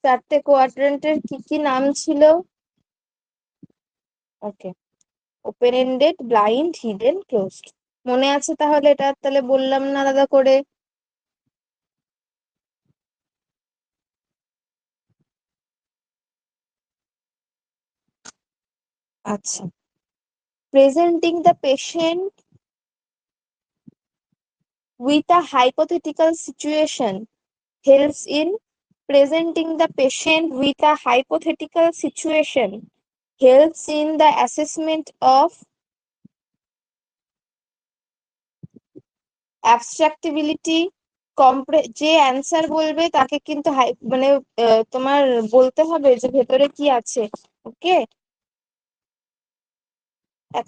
চারটে কোয়াড্রেন্টের কি কি নাম ছিল? Okay, open ended, blind, hidden, closed. মনে আছে তাহলে? এটা তাহলে বললাম না আলাদা করে। আচ্ছা, presenting the patient with a hypothetical situation helps in presenting the patient with a hypothetical situation helps in the assessment of অ্যাবস্ট্রাক্টিবিলিটি। যে অ্যান্সার বলবে তাকে কিন্তু মানে তোমার বলতে হবে যে ভেতরে কি আছে। ওকে, এক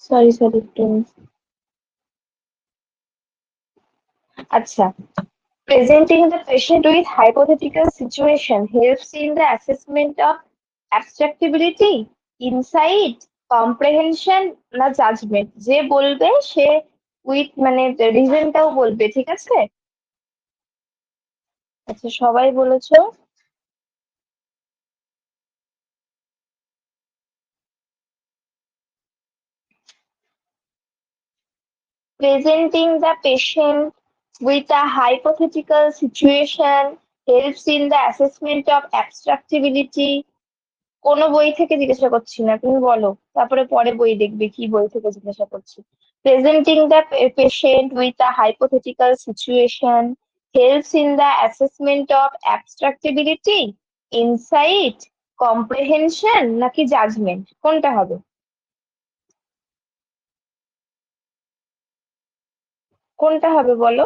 সরি সরি একটু। আচ্ছা, presenting the patient with hypothetical situation helps in the assessment of abstractability, insight, comprehension না জাজমেন্ট। যে বলবে সে উইথ মানে রিজনটাও বলবে, ঠিক আছে? আচ্ছা, সবাই বলেছো? Presenting the patient with a hypothetical situation helps in the assessment of abstractability। কোনো বই থেকে জিজ্ঞাসা করছি না, তুমি বলো, তারপরে পরে বই দেখবে কি বই থেকে জিজ্ঞাসা করছি। Presenting the patient with a hypothetical situation helps in the assessment of abstractability, insight, comprehension নাকি judgment, কোনটা হবে? কোনটা হবে বলো?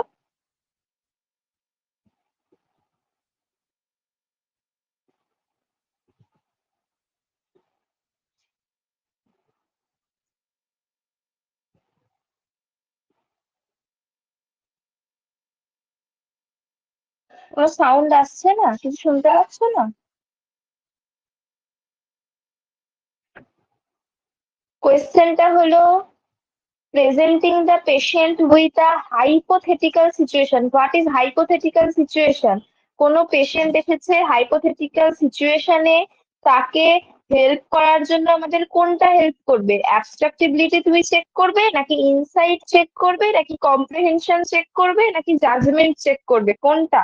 কোনো সাউন্ড আসছে না? কিছু শুনতে পাচ্ছ না? কোয়েশ্চেনটা হলো presenting the patient with a hypothetical situation. What is hypothetical situation? কোনো পেশেন্ট এসেছে hypothetical situation এ, তাকে হেল্প করার জন্য আমাদের কোনটা হেল্প করবে? অ্যাবস্ট্রাক্টিবিলিটি তুমি চেক করবে, নাকি ইনসাইট চেক করবে, নাকি কম্প্রিহেনশন চেক করবে, নাকি জাজমেন্ট চেক করবে? কোনটা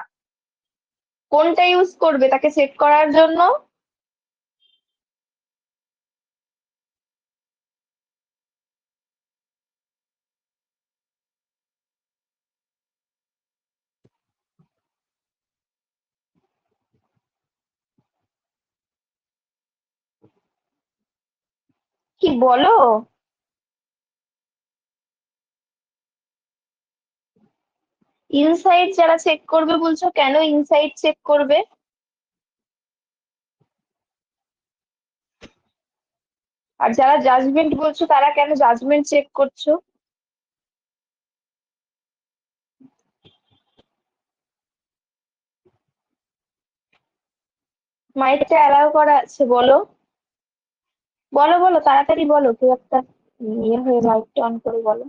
কোনটা ইউজ করবে তাকে চেক করার জন্য? কি বলো? ইনসাইট যারা চেক করবে বলছো, কেন ইনসাইট চেক করবে? আর যারা জাজমেন্ট বলছো তারা কেন জাজমেন্ট চেক করছো? মাইকটা অ্যালাউ করা আছে, বলো। বলো বলো, তাড়াতাড়ি বলো, কেউ একটা ইয়ে হয়ে মাইকটা অন করে বলো।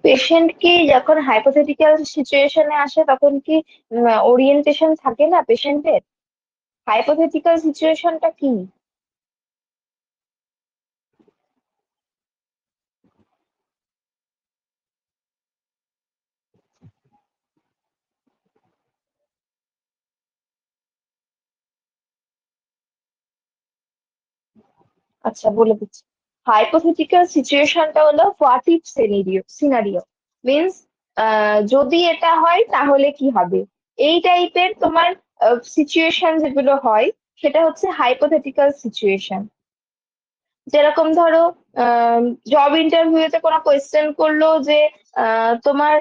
পেশেন্ট কি যখন হাইপোথেটিক্যাল সিচুয়েশনে আসে তখন কি ওরিয়েন্টেশন থাকে না পেশেন্টের? হাইপোথেটিক্যাল সিচুয়েশনটা কি? আচ্ছা, বলে দিচ্ছি। হাইপোথেটিক্যাল সিচুয়েশনটা হলো হোয়াট ইফ সিনারিও মিনস, যদি এটা হয় তাহলে কি হবে, এই টাইপের তোমার সিচুয়েশন যেগুলো হয় সেটা হচ্ছে হাইপোথেটিক্যাল সিচুয়েশন। যেরকম ধরো, জব ইন্টারভিউতে কোনো কোয়েশ্চেন করলো যে তোমার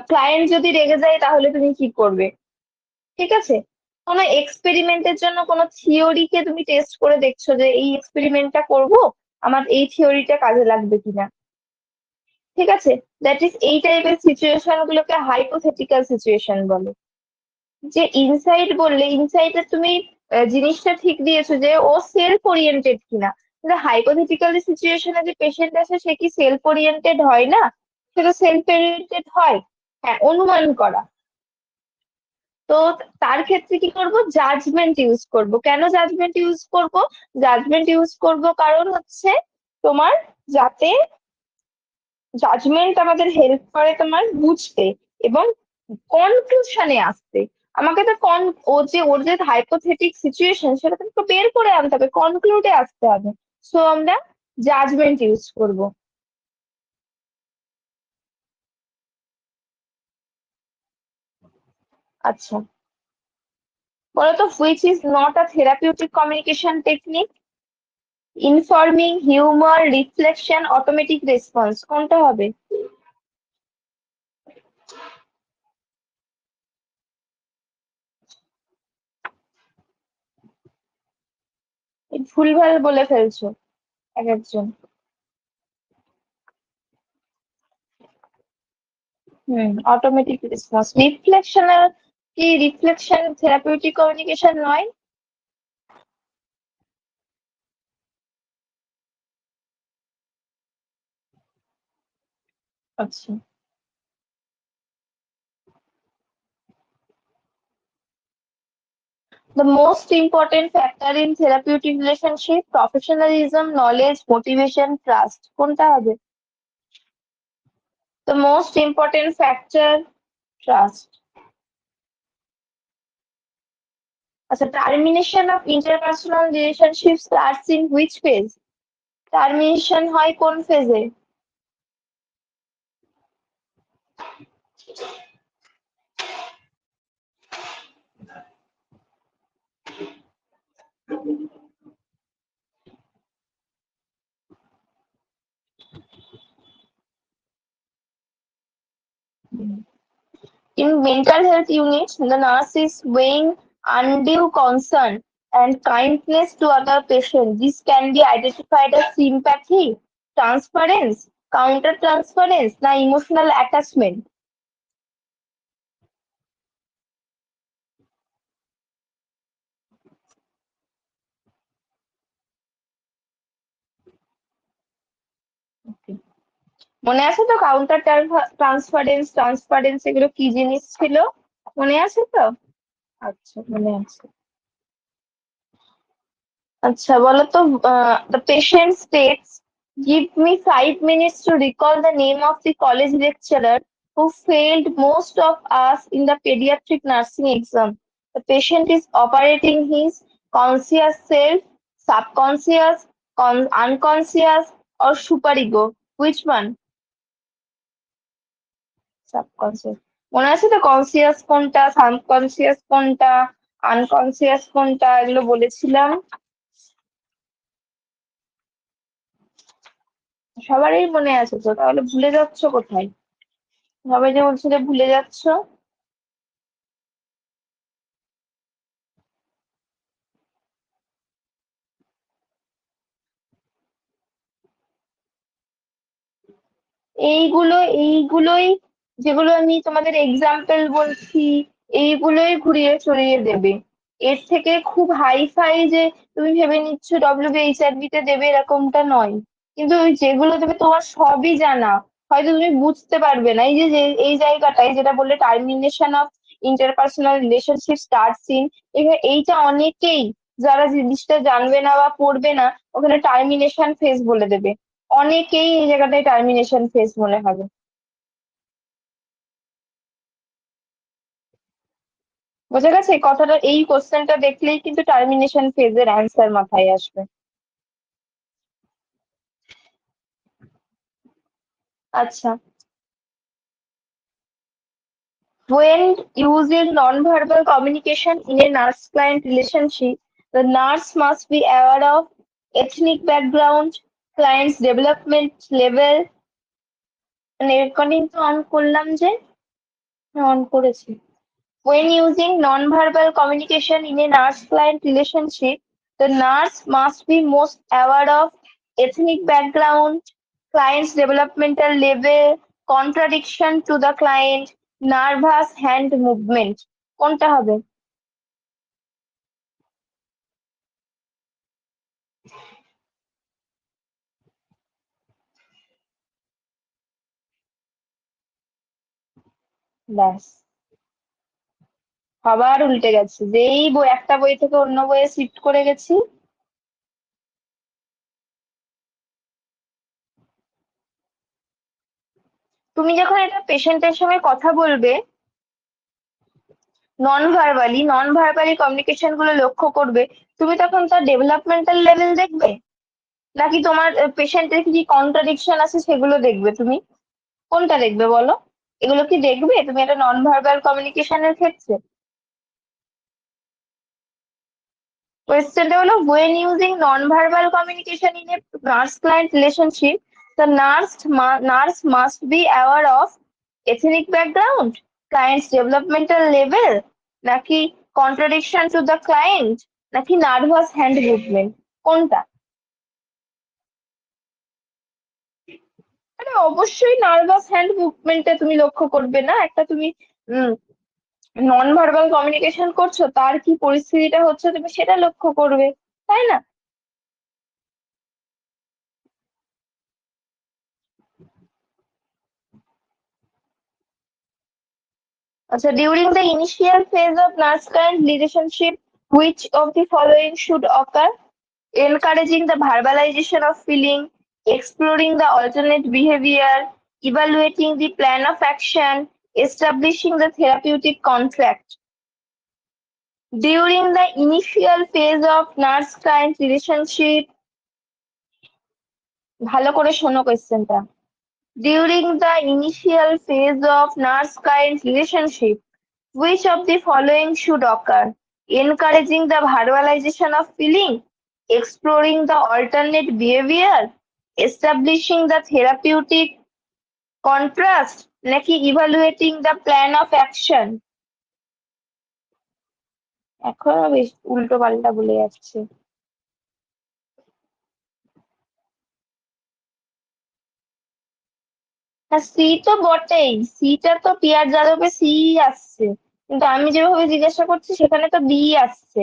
ক্লায়েন্ট যদি রেগে যায় তাহলে তুমি কি করবে? ঠিক আছে, কোনো এক্সপেরিমেন্টের জন্য কোনো থিওরিকে তুমি টেস্ট করে দেখছো যে এই এক্সপেরিমেন্টটা করব, আমার এই থিওরিটা কাজে লাগবে কিনা। ঠিক আছে, দ্যাট ইজ এই টাইপের সিচুয়েশন গুলোকে হাইপোথেটিক্যাল সিচুয়েশন বলে। যে ইনসাইট বললে, ইনসাইটে তুমি জিনিসটা ঠিক দিয়েছো যে ও সেলফ ওরিয়েন্টেড কিনা, কিন্তু হাইপোথেটিক্যাল সিচুয়েশনে যে পেশেন্ট আছে সে কি সেলফ ওরিয়েন্টেড হয় না? সে তো সেলফ ওরিয়েন্টেড হয়। হ্যাঁ, অনুমান করা। তো তার ক্ষেত্রে কি করব? জাজমেন্ট ইউজ করব। কেন জাজমেন্ট ইউজ করব? জাজমেন্ট ইউজ করব কারণ হচ্ছে তোমার, যাতে জাজমেন্ট আমাদের হেল্প করে তোমার বুঝতে এবং কনক্লুশনে আসতে। আমাকে তো ওর যে হাইপোথেটিক সিচুয়েশন সেটা তো বের করে আনতে হবে, কনক্লুডে আসতে হবে। সো আমরা জাজমেন্ট ইউজ করব। আচ্ছা, বলতো which is not a therapeutic communication technique? Informing, humour, reflection, automatic response, কোনটা হবে? এই ভুলভাল বলে ফেলছো এক একজন। Automatic response. রিফ্লেকশনাল কি? রিফ্লেকশন থেরাপিউটিক কমিউনিকেশন নয়? আচ্ছা। The most important factor in therapeutic relationship: professionalism, knowledge, motivation, trust, কোনটা হবে? The most important factor, trust. আচ্ছা, termination of interpersonal relationship starts in which phase? Termination হয় কোন ফেজে? In mental health units, the nurse is weighing undue concern and kindness to other patients. This can be identified as sympathy, transference, counter transference, na emotional attachment. মনে আছে তো counter transference transference এগুলো কি জিনিস ছিল? মনে আছে তো? আচ্ছা, মনে আছে। আচ্ছা বলো তো, the patient states, give me 5 minutes to recall the name of the college lecturer who failed most of us in the pediatric nursing exam. The patient is operating his conscious self, subconscious, unconscious, or superego. Which one? Subconscious. মনে আছে তো conscious কোনটা, subconscious কোনটা, unconscious কোনটা, এগুলো বলেছিলাম। সবারই মনে আছে তো, তাহলে ভুলে যাচ্ছ কোথায়? সবাই যে বলছিলে ভুলে যাচ্ছ। এইগুলো এইগুলোই যেগুলো আমি তোমাদের এক্সাম্পল বলছি, এইগুলোই ঘুরিয়ে চড়িয়ে দেবে। এর থেকে খুব হাই ফাই যে তুমি ভেবে নিচ্ছ WBHRB তে দেবে এরকমটা নয়। কিন্তু ওই যেগুলো দেবে তোমার সবই জানা, হয়তো তুমি বুঝতে পারবে না। এই যে এই জায়গাটায় যেটা বললে termination of interpersonal relationship starts in, এখানে এইটা অনেকেই যারা জিনিসটা জানবে না বা পড়বে না, ওখানে টার্মিনেশন ফেজ বলে দেবে। অনেকেই এই জায়গাটায় টার্মিনেশন ফেজ মনে হবে। বোঝা গেছে এই কথাটা? এই কোশ্চেনটা দেখলেই কিন্তু টার্মিনেশন ফেজের অ্যান্সার মাথায় আসবে। আচ্ছা, when using non-verbal communication in a nurse-client relationship, the nurse must be aware of ethnic background, client's development level, মানে রেকর্ডিং তো অন করলাম যে, অন করেছি। When using non-verbal communication in a nurse-client relationship, the nurse must be most aware of ethnic background, client's developmental level, contradiction to the client, nervous hand movement. কোনটা হবে? ব্যাস, আবার উল্টে গেছে। যেই বই একটা বই থেকে অন্য বইয়ে শিফট করে গেছি। তুমি যখন এটা পেশেন্টের সঙ্গে কথা বলবে নন ভার্বালি কমিউনিকেশন গুলো লক্ষ্য করবে, তুমি তখন তার ডেভেলপমেন্টাল লেভেল দেখবে, নাকি তোমার পেশেন্টের কি কন্ট্রাডিকশন আছে সেগুলো দেখবে? তুমি কোনটা দেখবে বলো? এগুলো কি দেখবে তুমি একটা নন ভার্বাল কমিউনিকেশনের ক্ষেত্রে? কোয়েশ্চেনটা হলো, when using non-verbal communication in a nurse-client relationship, the nurse must be aware of ethnic background, client's developmental level, নাকি contradiction to the client, নাকি nervous hand movement, কোনটা? আরে অবশ্যই নার্ভাস হ্যান্ড মুভমেন্টে তুমি লক্ষ্য করবে না? একটা তুমি নন ভার্বাল কমিউনিকেশন করছো, তার কি পরিস্থিতিটা হচ্ছে তুমি সেটা লক্ষ্য করবে, তাই না? আচ্ছা, during the initial phase of nurse-client relationship, which of the following should occur? Encouraging the verbalization of feeling, exploring the alternate behavior, evaluating the plan of action, establishing the therapeutic contract. During the initial phase of nurse-client relationship, ভালো করে শোনো কোয়েশ্চেনটা। During the initial phase of nurse-client relationship, which of the following should occur? encouraging the verbalization of feeling, exploring the alternate behavior, establishing the therapeutic contrast, নাকি evaluating the plan of action? এখনো বেশ উল্টো পাল্টা বলে যাচ্ছে। হ্যাঁ, C তো বটেই, সিটা তো পিয়ার যাদবে সি আসছে, কিন্তু আমি যেভাবে জিজ্ঞাসা করছি সেখানে তো বি আসছে।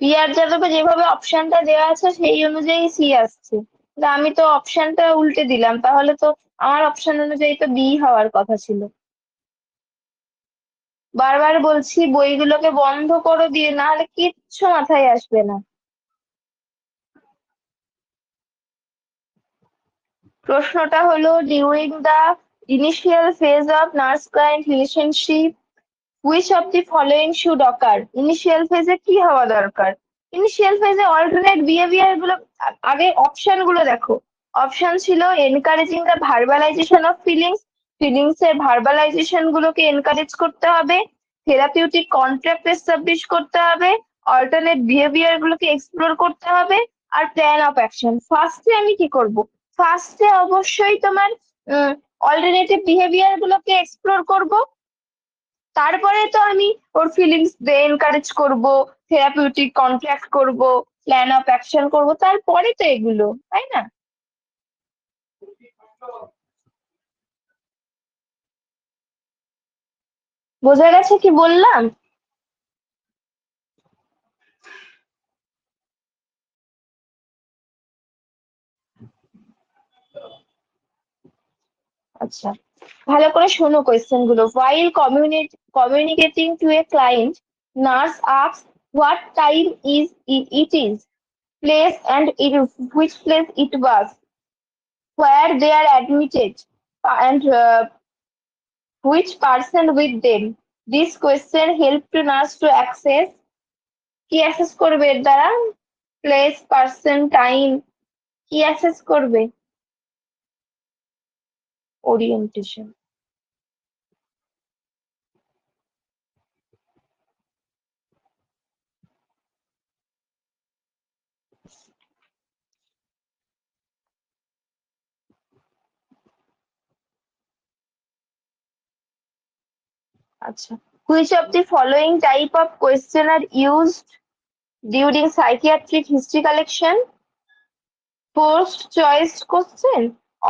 পিয়ার যাদবে যেভাবে অপশনটা দেওয়া আছে সেই অনুযায়ী সি আসছে, কিন্তু আমি তো অপশনটা উল্টে দিলাম, তাহলে তো আমার অপশন অনুযায়ী তো বি হওয়ার কথা ছিল। বারবার বলছি বইগুলোকে বন্ধ করে দিয়ে, না হলে কিচ্ছু মাথায় আসবে না। প্রশ্নটা হলো, during the initial phase of nurse client relationship which of the following should occur? Initial ফেজে কি হওয়া দরকার? ইনিশিয়াল ফেজে অল্টারনেট বিহেভিয়ার গুলো, আগে অপশন গুলো দেখো। অপশন ছিল encouraging the verbalisation of feelings, feelings এর ভার্বালাইজেশন গুলোকে এনকারেজ করতে হবে, থেরাপিউটিক কন্ট্রাক্ট এস্টাবলিশ করতে হবে, অল্টারনেট বিহেভিয়ার গুলোকে এক্সপ্লোর করতে হবে, আর প্ল্যান অফ অ্যাকশন। ফার্স্টে আমি কি করব? ফার্স্টে অবশ্যই তোমার অল্টারনেটিভ বিহেভিয়ার গুলোকে এক্সপ্লোর করব, তারপরে তো আমি ওর ফিলিংস এনকারেজ করব, থেরাপিউটিক কন্ট্যাক্ট করব, প্ল্যান অফ অ্যাকশন করব, তারপরে তো এগুলো, তাই না? বোঝা গেছে কি বললাম? আচ্ছা, ভালো করে শোনো কোয়েশ্চেন গুলো। while communicating to a client, nurse asks what time it is, place and which place it was, where they are admitted, and which person with them. This question help to nurse to access, কি access করবে এর দ্বারা? Place, person, time, কি access করবে? Orientation. আচ্ছা, which of the following type of question are used during psychiatric history collection? Forced choice question,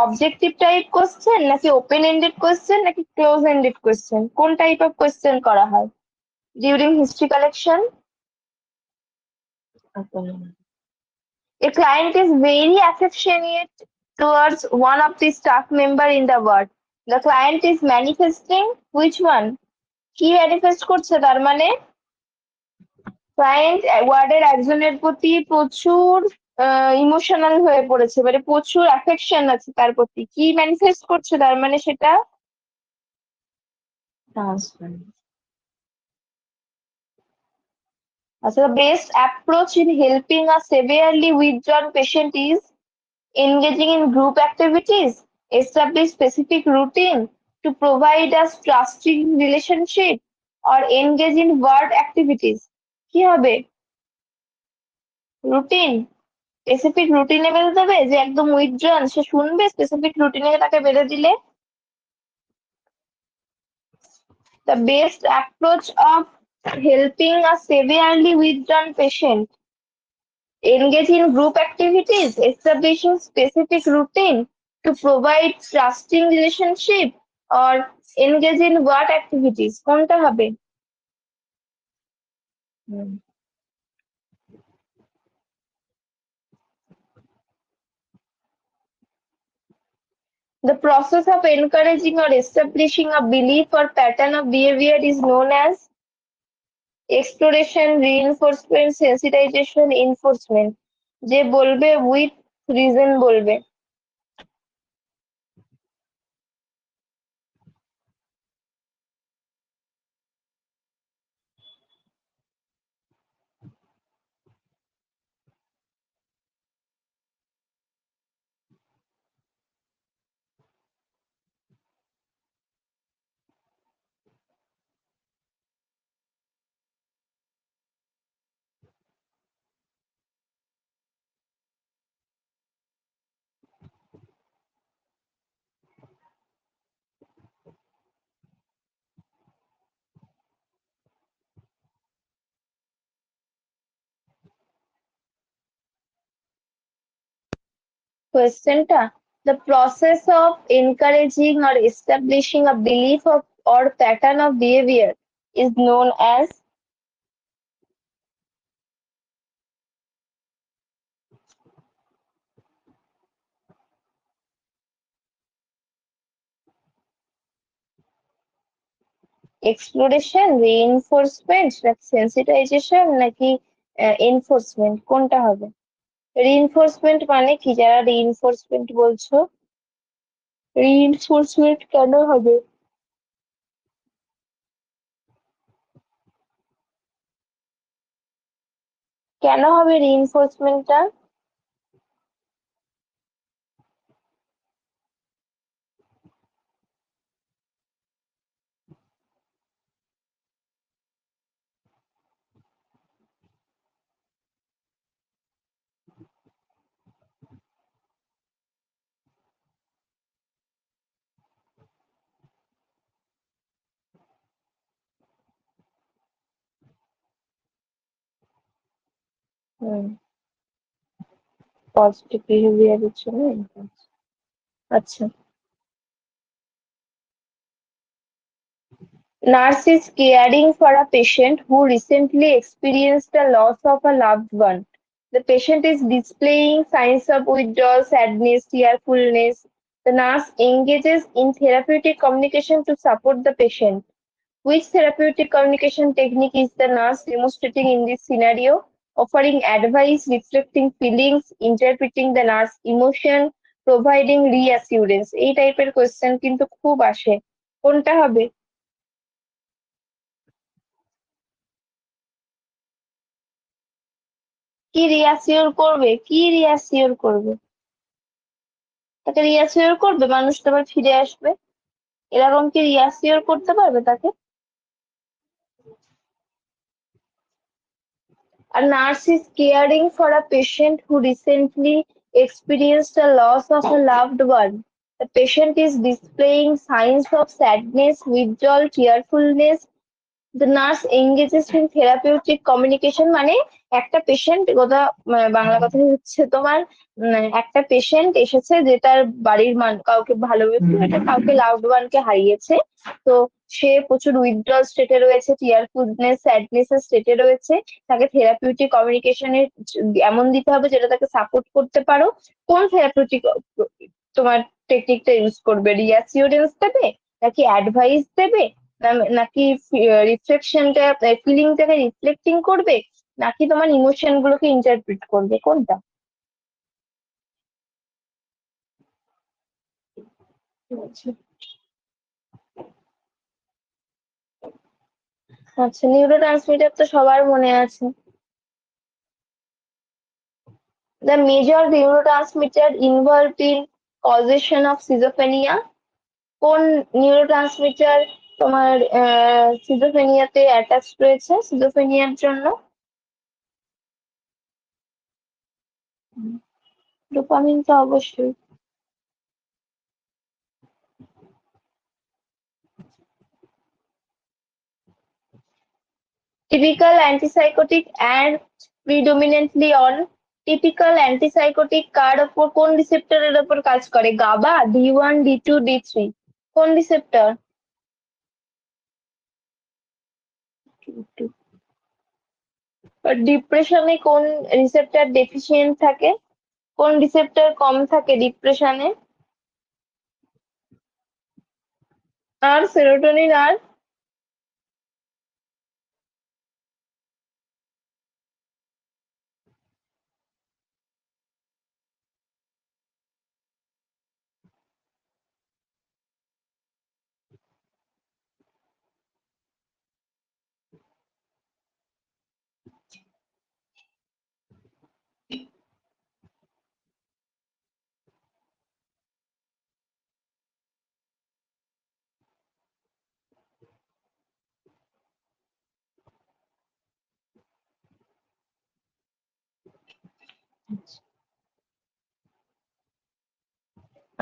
objective type question, নাকি open ended question, নাকি close ended question? কোন type of question করা হয় during history collection? A client is very affectionate towards one of the staff member in the ward. The client is manifesting which one? কি manifest করছে? তার মানে client ওয়ার্ডের একজনের প্রতি প্রচুর ইমোশনাল হয়ে পড়েছে, মানে প্রচুর অ্যাফেকশন আছে তার প্রতি। কি ম্যানিফেস্ট করছে তার মানে সেটা? ট্রান্সফার। আচ্ছা, the best approach in helping a severely withdrawn patient is engaging in group activities, establish specific routine to provide us trusting relationship, or engage in word activities. কি হবে? রুটিন। স্পেসিফিক রুটিনে বেঁধে দেবে, যে একদম উইথড্রন সে শুনবে specific রুটিনে তাকে বেঁধে দিলে? The best approach of helping a severely withdrawn patient, engage in group activities, establishing specific routine to provide trusting relationship, or engage in what activities? কোনটা হবে? হুম। The process of encouraging or establishing a belief or pattern of behavior is known as exploration, reinforcement, sensitization, enforcement. যে বলবে with reason বলবে। কোয়েশ্চেনটা, the process of encouraging or establishing a belief of or pattern of behavior is known as exploration, reinforcement, নাকি sensitization, নাকি enforcement, কোনটা হবে? Reinforcement মানে কি? যারা রিইনফোর্সমেন্ট বলছো, রিইনফোর্সমেন্ট কেন হবে? কেন হবে রিইনফোর্সমেন্টটা? হুম, পজিটিভ বিহেভিয়ারের জন্য encourage। আচ্ছা, nurse is caring for a patient who recently experienced the loss of a loved one. The patient is displaying signs of withdrawal, sadness, tearfulness. The nurse engages in therapeutic communication to support the patient. Which therapeutic communication technique is the nurse demonstrating in this scenario? Offering advice, reflecting feelings, interpreting the nurse emotion, providing reassurance. এই টাইপের question কিন্তু খুব আসে, কোনটা হবে? কি রিয়াসিওর করবে? কি রিয়াসিওর করবে? তাকে রিয়াসিওর করবে মানুষটা আবার ফিরে আসবে? এরকম কি রিয়াসিওর করতে পারবে তাকে? A nurse is caring for a patient who recently experienced a loss of a loved one. The patient is displaying signs of sadness, withdrawal, tearfulness. The nurse engages in therapeutic communication মানে একটা patient, কথা বাংলা কথা হচ্ছে তোমার, একটা patient এসেছে যে তার বাড়ির কাউকে ভালোবেসে, এটা কাউকে লাভড ওয়ানকে হারিয়েছে। তো সে প্রচুর উইথড্রল স্টেটে রয়েছে, টিয়ারফুলনেস, স্যাডনেস এর স্টেটে রয়েছে। তাকে থেরাপিউটিক কমিউনিকেশনের এমন দিতে হবে যেটা তাকে সাপোর্ট করতে পারো। কোন থেরাপিউটিক তোমার টেকনিকটা ইউজ করবে? রিঅ্যাসিওরেন্স দেবে, নাকি অ্যাডভাইস দেবে, নাকি রিফ্লেকশনটা, ফিলিংটাকে রিফ্লেক্টিং করবে, নাকি তোমার ইমোশন গুলোকে ইন্টারপ্রিট করবে, কোনটা? আচ্ছা, আচ্ছা, নিউরো ট্রান্সমিটার তো সবার মনে আছে। The major neurotransmitter involved in causation of schizophrenia. কোন নিউরো ট্রান্সমিটার তোমার সিজোফেনিয়াতে অ্যাটাচ রয়েছে, সিজোফেনিয়ার জন্য? ডোপামিন তো অবশ্যই। Typical antipsychotic and predominantly on. Typical antipsychotic কার ওপর, কোন রিসেপ্টরের ওপর কাজ করে? গাবা, D1, D2, D3, কোন রিসেপ্টর? ডিপ্রেশনে কোন রিসেপ্টর ডেফিসিয়েন্ট থাকে? কোন রিসেপ্টর কম থাকে ডিপ্রেশনে? আর সেরোটোনিন আর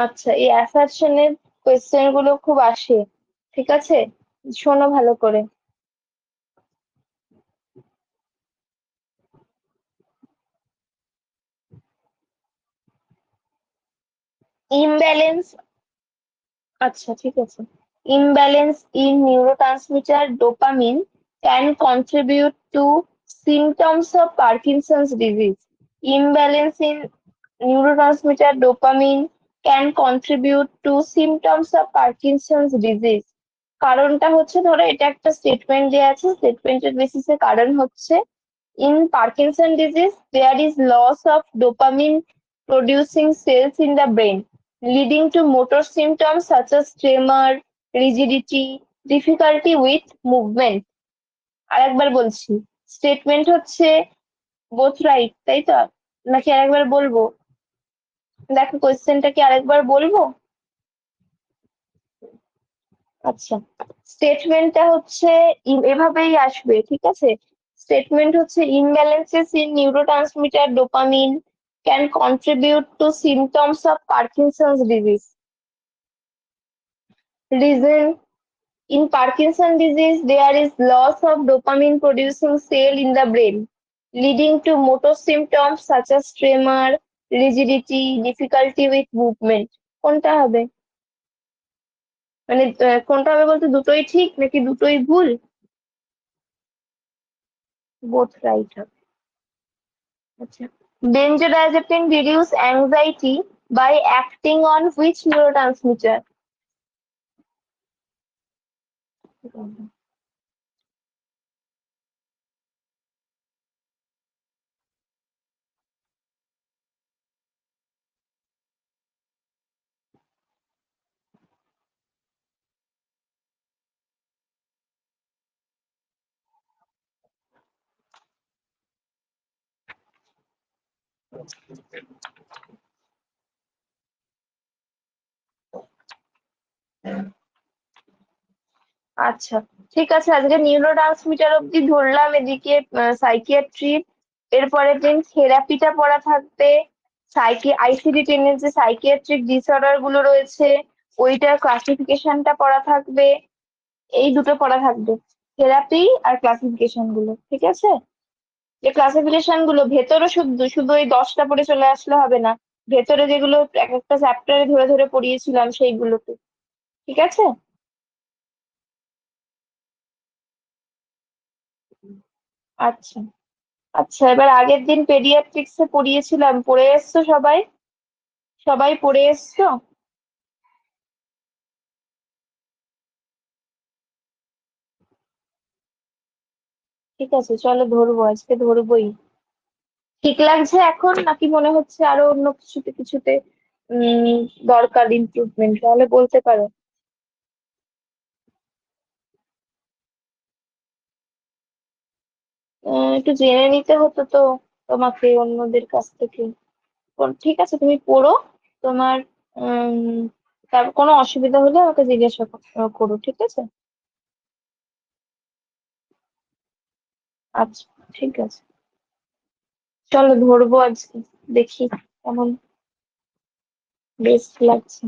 আচ্ছা, এই অ্যাসারশনের কোয়েশ্চেন গুলো খুব আসে, ঠিক আছে? শোনো ভালো করে। ইমব্যালেন্স, আচ্ছা ঠিক আছে, imbalance in neurotransmitter dopamine can contribute to symptoms of Parkinson's disease. Imbalance in neurotransmitter dopamine can contribute to symptoms of Parkinson's disease. কারণটা হচ্ছে, ধরো এটা একটা স্টেটমেন্ট দেওয়া আছে, স্টেটমেন্টের বেসিসে কারণ হচ্ছে in Parkinson disease there is loss of dopamine producing cells in the brain, leading to motor symptoms such as tremor, rigidity, difficulty with movement. আরেকবার বলছি, স্টেটমেন্ট হচ্ছে বোথ রাইট, তাই তো? নাকি আরেকবার বলবো? দেখো কোয়েশ্চেনটা কি আরেকবার বলবো? আচ্ছা, স্টেটমেন্টটা হচ্ছে এভাবেই আসবে, ঠিক আছে? স্টেটমেন্ট হচ্ছে imbalances in neurotransmitter dopamine can contribute to symptoms of Parkinson's disease. Reason: in Parkinson's disease there is loss of dopamine producing cell in the brain, leading to motor symptoms such as tremor, rigidity, difficulty with movement. কোনটা হবে? মানে কোনটা হবে বলতে দুটোই ঠিক নাকি দুটোই ভুল? বোথ রাইট হবে। আচ্ছা, benzodiazepine reduce anxiety by acting on which neurotransmitter? আচ্ছা ঠিক আছে, আজকে নিউরোট্রান্সমিটার অব্দি ধরলাম, এদিকে সাইকিয়াট্রি, এরপরের দিন থেরাপিটা পড়া থাকবে, আইসিডি-10 এর যে সাইকিয়াট্রিক ডিসঅর্ডার গুলো রয়েছে ওইটার ক্লাসিফিকেশনটা পড়া থাকবে। এই দুটো পড়া থাকবে, থেরাপি আর ক্লাসিফিকেশন গুলো, ঠিক আছে? যে ক্লাসিফিকেশন গুলো ভেতরে শুধু শুধু ওই 10টা পড়ে চলে আসলে হবে না, ভেতরে যেগুলো এক একটা চ্যাপ্টারে ধরে ধরে পড়িয়েছিলাম সেইগুলোতে, ঠিক আছে? আচ্ছা, আচ্ছা এবার আগের দিন পেডিয়াট্রিক্সে পড়িয়েছিলাম, পড়ে এসছো সবাই? সবাই পড়ে এসছো? ঠিক আছে, চলো ধরবো, আজকে ধরবোই। ঠিক লাগছে এখন নাকি মনে হচ্ছে আরো অন্য কিছুতে কিছুতে উম দরকার ইমপ্রুভমেন্ট? তাহলে বলতে পারো। একটু জেনে নিতে হতো তো তোমাকে অন্যদের কাছ থেকে। ঠিক আছে, তুমি পড়ো। তোমার উম তার কোনো অসুবিধা হলে আমাকে জিজ্ঞাসা করো, ঠিক আছে? আচ্ছা ঠিক আছে, চলো ধরবো আজকে, দেখি কেমন বেস্ট লাগছে।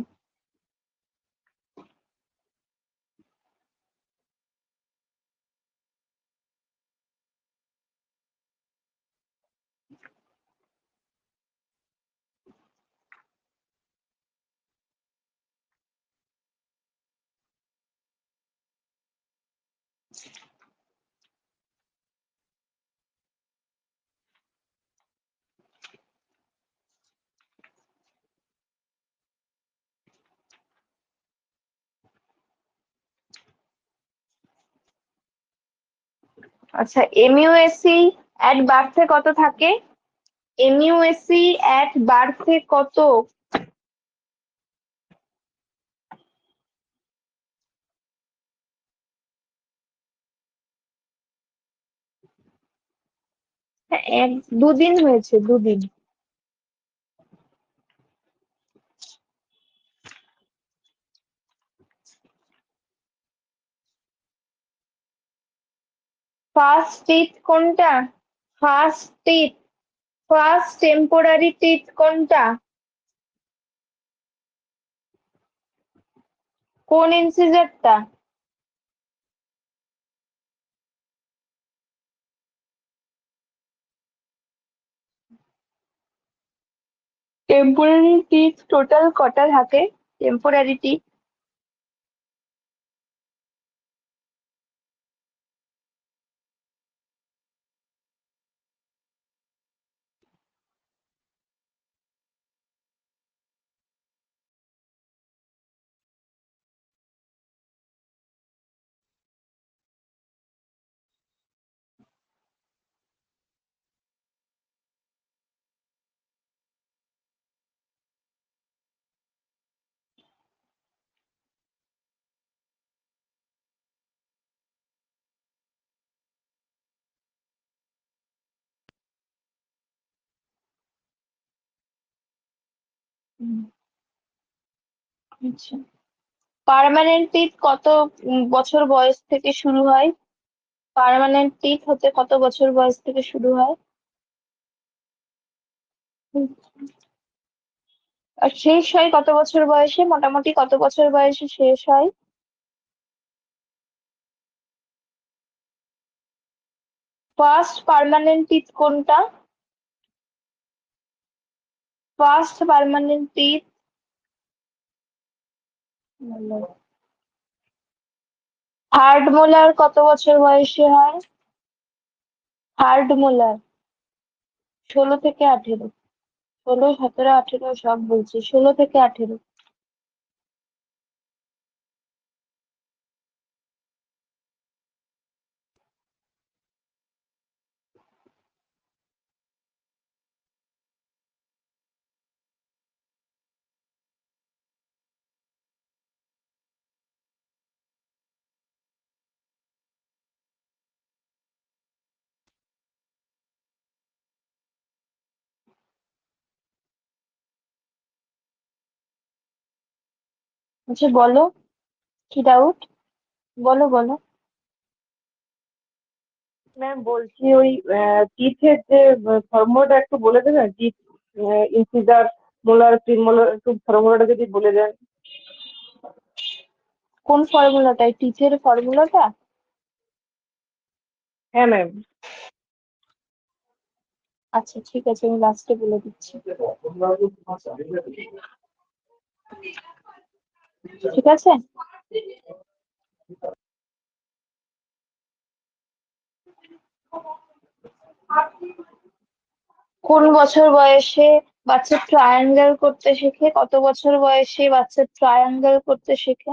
আচ্ছা, এমইউএসসি অ্যাট বার্থে কত থাকে? এমইউএসসি অ্যাট বার্থে কত? হ্যাঁ, দুদিন হয়েছে, দুদিন। ফার্স্ট টিথ কোনটা? First teeth, first temporary teeth কোনটা? কোন ইনসিজারটা? টেম্পোরারি টিথ টোটাল কটা থাকে? টেম্পোরারি টিথ আচ্ছা, পার্মানেন্ট টিথ কত বছর বয়স থেকে শুরু হয়? পার্মানেন্ট টিথ হতে কত বছর বয়স থেকে শুরু হয়? হুম। আর শেষ হয় কত বছর বয়সে, মোটামুটি কত বছর বয়সে শেষ হয়? ফার্স্ট পার্মানেন্ট টিথ কোনটা? First permanent teeth third molar কত বছর বয়সে হয়? থার্ড মোলার 16 থেকে 18। 16, 17, 18 সব বলছি, 16 থেকে 18। আচ্ছা বলো, কি ডাউট? বলো বলো। ম্যাম বলছি ওই টিথের যে ফর্মুলাটা একটু বলে দেবেন, টিথ ইনসিজার মোলার প্রিমোলার, একটু ফর্মুলাটা যদি বলে দেন। কোন ফর্মুলাটা? টিথের ফর্মুলাটা? হ্যাঁ ম্যাম। আচ্ছা ঠিক আছে, আমি লাস্টে বলে দিচ্ছি। ঠিক আছে। কোন বছর বয়সে বাচ্চা ট্রায়াঙ্গেল করতে শেখে? কত বছর বয়সে বাচ্চা ট্রায়াঙ্গেল করতে শেখে?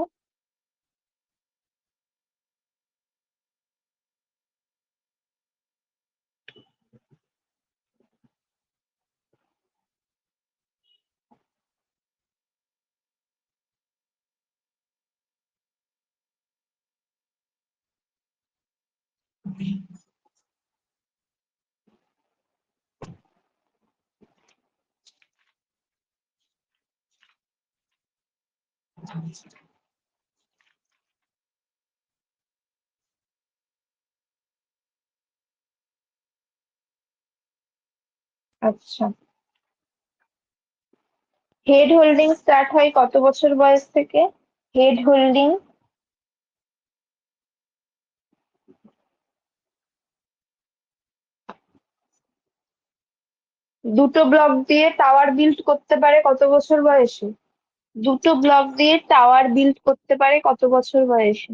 আচ্ছা, হেড হোল্ডিং স্টার্ট হয় কত বছর বয়স থেকে? Head holding. দুটো ব্লক দিয়ে টাওয়ার বিল্ড করতে পারে কত বছর বয়সে? দুটো ব্লক দিয়ে টাওয়ার বিল্ড করতে পারে কত বছর বয়সে?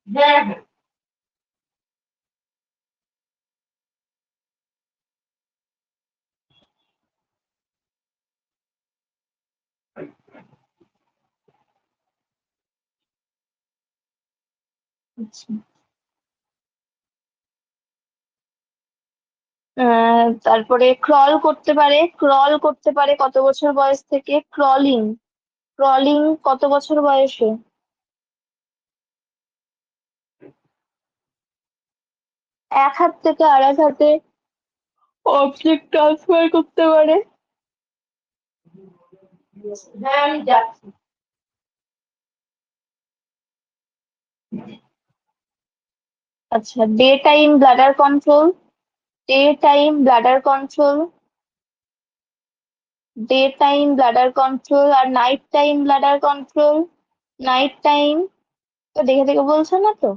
হ্যাঁ হ্যাঁ। আচ্ছা, তারপরে ক্রল করতে পারে কত বছর বয়স থেকে? ক্রলিং, ক্রলিং কত বছর বয়সে? এক হাত থেকে আর এক হাতে অবজেক্ট ট্রান্সফার করতে পারে। হ্যাঁ আমি যাচ্ছি। আচ্ছা, day time bladder control. Day time bladder control, day time bladder control আর night time bladder control. Night time তো দেখে দেখে বলছো না তো?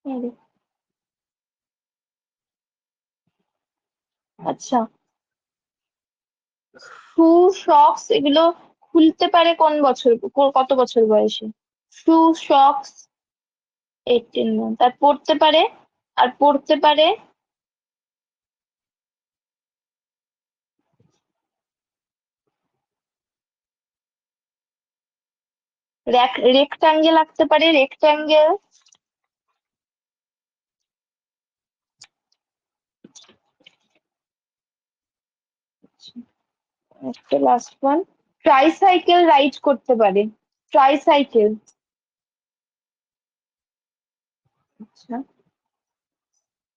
আরে, আচ্ছা, শু সক্স এগুলো খুলতে পারে কোন বছর, কত বছর বয়সে? শু সক্স 18 মান্থ। আর পড়তে পারে, আর পড়তে পারে রেক্টাঙ্গেল আঁকতে পারে, রেক্টাঙ্গেল। একটা লাস্ট ওয়ান, ট্রাইসাইকেল রাইড করতে পারে, ট্রাইসাইকেল। আচ্ছা,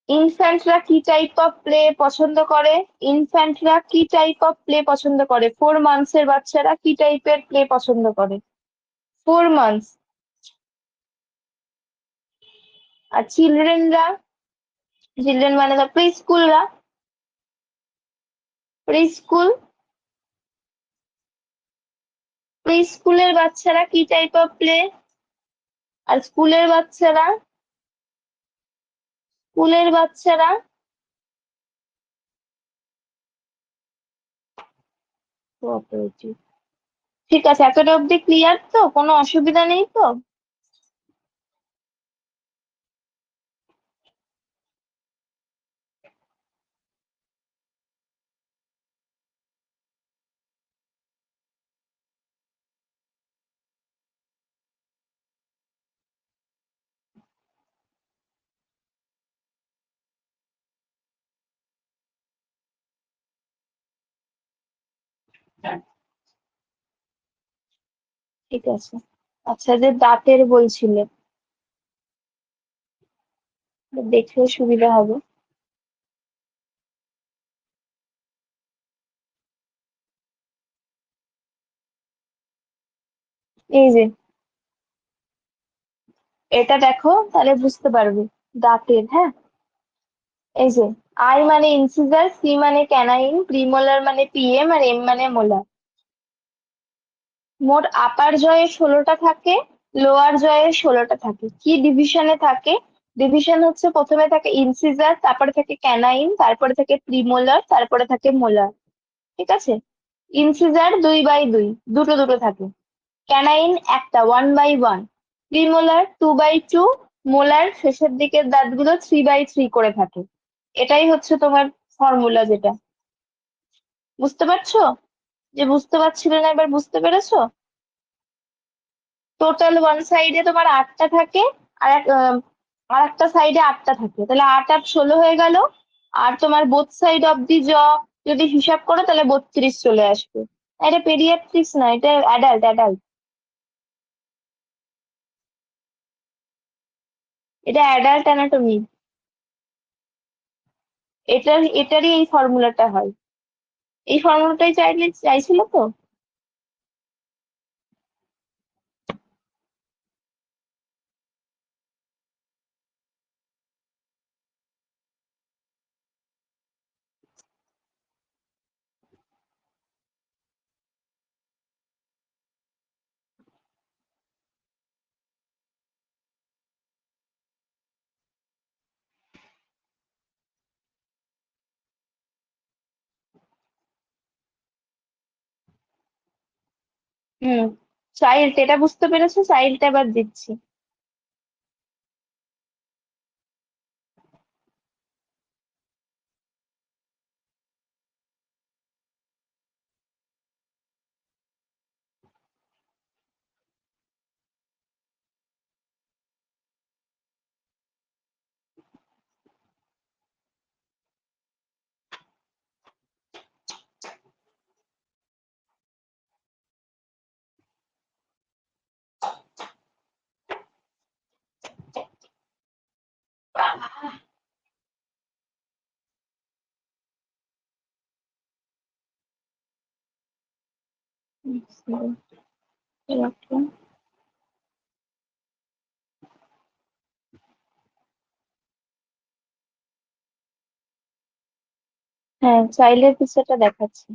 ইনফ্যান্টরা কি টাইপ অফ প্লে পছন্দ করে? ইনফ্যান্টরা কি টাইপ অফ প্লে পছন্দ করে? 4 মান্থসের বাচ্চারা কি টাইপের প্লে পছন্দ করে? 4 মান্থস। আর চিলড্রেনরা, চিলড্রেন মানে তো প্রি স্কুলরা, প্রি স্কুল, প্রি স্কুলের বাচ্চারা কি টাইপ অফ প্লে? আর স্কুলের বাচ্চারা, স্কুলের বাচ্চারা কোঅপারেটিভ। ঠিক আছে, এতটা অব্দি ক্লিয়ার তো? কোনো অসুবিধা নেই তো? ঠিক আছে। আচ্ছা, যে দাঁতের বলছিলে, দেখলেও সুবিধা হবে। এই যে এটা দেখো, তাহলে বুঝতে পারবে দাঁতের। হ্যাঁ, এই যে আই মানে ইনসিজার, সি মানে ক্যানাইন, প্রিমোলার মানে পিএম, আর এম মানে মোলার। মোট আপার জয়ে 16টা থাকে, লোয়ার জয়ে 16টা থাকে। কি ডিভিশনে থাকে? ডিভিশন হচ্ছে প্রথমে থাকে ইনসিজার, তারপরে থাকে ক্যানাইন, তারপরে থাকে প্রিমোলার, তারপরে থাকে মোলার। ঠিক আছে? ইনসিজার 2/2, দুটো দুটো থাকে। ক্যানাইন একটা, 1/1। প্রিমোলার 2/2। মোলার শেষের দিকের দাঁতগুলো 3/3 করে থাকে। এটাই হচ্ছে তোমার ফর্মুলা, যেটা বুঝতে পারছো? যে বুঝতে পারছিলে না, এবার বুঝতে পেরেছো? টোটাল ওয়ান সাইডে তোমার 8টা থাকে, আর একটা সাইডে 8টা থাকে, তাহলে 8 আর 16 হয়ে গেল। আর তোমার বোথ সাইড অফ দি জ যদি হিসাব করো তাহলে 32 চলে আসবে। এটা পেডিয়াট্রিক্স না, এটা অ্যাডাল্ট, অ্যাডাল্ট। এটা অ্যাডাল্ট অ্যানাটমি। এটারই এই ফর্মুলাটা হয়। এই ফর্মুলাটাই চাইছিল তো? হুম, চাইল্ড, এটা বুঝতে পেরেছো? চাইল্ডটা এবার দিচ্ছি। এরকম। হ্যাঁ, চাইল্ডের পিকচারটা দেখাচ্ছি।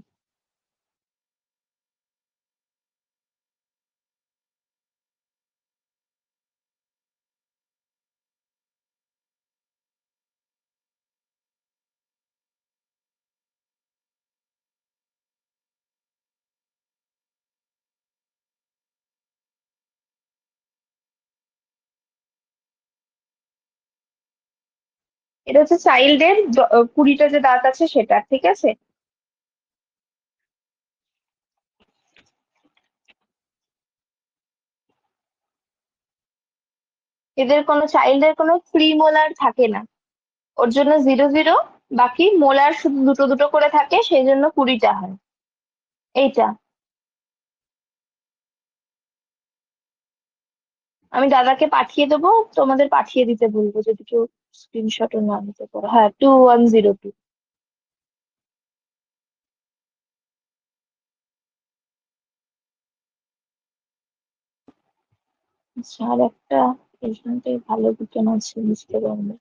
এটা হচ্ছে চাইল্ডের 20টা যে দাঁত আছে সেটা, ঠিক আছে? এদের কোনো চাইল্ডের কোনো প্রি মোলার থাকে না, ওর জন্য 0 0, বাকি মোলার শুধু দুটো দুটো করে থাকে, সেই জন্য 20টা হয়। এইটা আমি দাদাকে পাঠিয়ে দেবো, তোমাদের পাঠিয়ে দিতে বলবো যদি কেউ স্ক্রিনশটও না নিতে পারো। হ্যাঁ, 2102। আচ্ছা, আর একটা এইখানটায় ভালো বিজ্ঞান আছে, বুঝতে পারবে।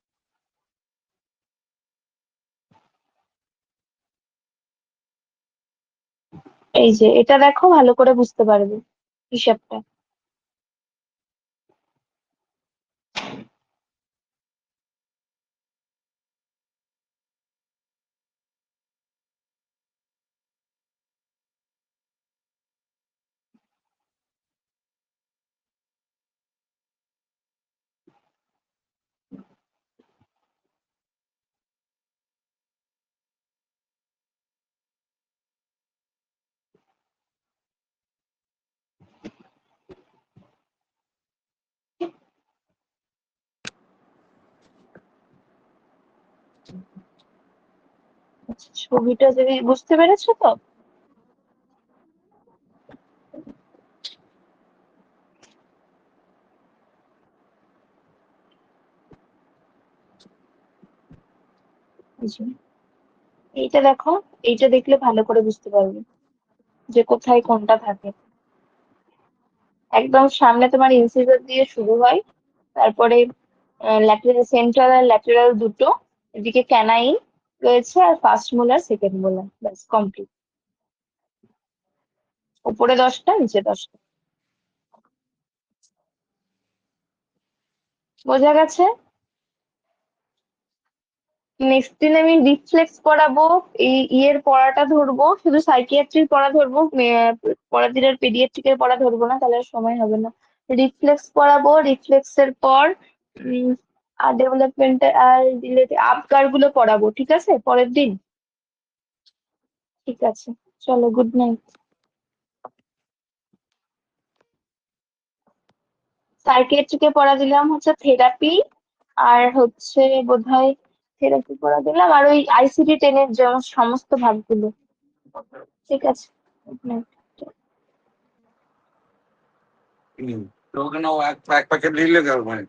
এই যে এটা দেখো, ভালো করে বুঝতে পারবে হিসাবটা। আচ্ছা, ছবিটা যদি বুঝতে পেরেছো তো? এই যে, এইটা দেখো, এইটা দেখলে ভালো করে বুঝতে পারবে যে কোথায় কোনটা থাকে। একদম সামনে তোমার ইনসিজার দিয়ে শুরু হয়, তারপরে ল্যাটেরাল, সেন্ট্রাল আর ল্যাটেরাল দুটো, এদিকে ক্যানাইন রয়েছে, আর ফার্স্ট মোলার, সেকেন্ড মোলার, ব্যাস কমপ্লিট। উপরে 10টা, নিচে 10টা। বোঝা গেছে? নেক্সট দিন আমি রিফ্লেক্স পড়াবো, এই ইয়ের পড়াটা ধরবো, শুধু সাইকিয়াট্রির পড়া ধরবো, পরের দিনের পেডিয়াট্রিকের পড়া ধরবো না, তাহলে আর সময় হবে না। রিফ্লেক্স পড়াবো, রিফ্লেক্সের পর উম, আর ডেভেলপমেন্ট আর রিলেটেড আপগার গুলো পড়াবো, ঠিক আছে, পরের দিন। ঠিক আছে, চলো, গুড নাইট। সাইকিয়াট্রিকে পড়া দিলাম হচ্ছে থেরাপি, আর হচ্ছে বোধহয় থেরাপি পড়া দিলাম, আর ওই ICD-10 এর সমস্ত ভাগগুলো। ঠিক আছে, গুড নাইট। तो कहना वो एक पैकेट ले लेगा भाई।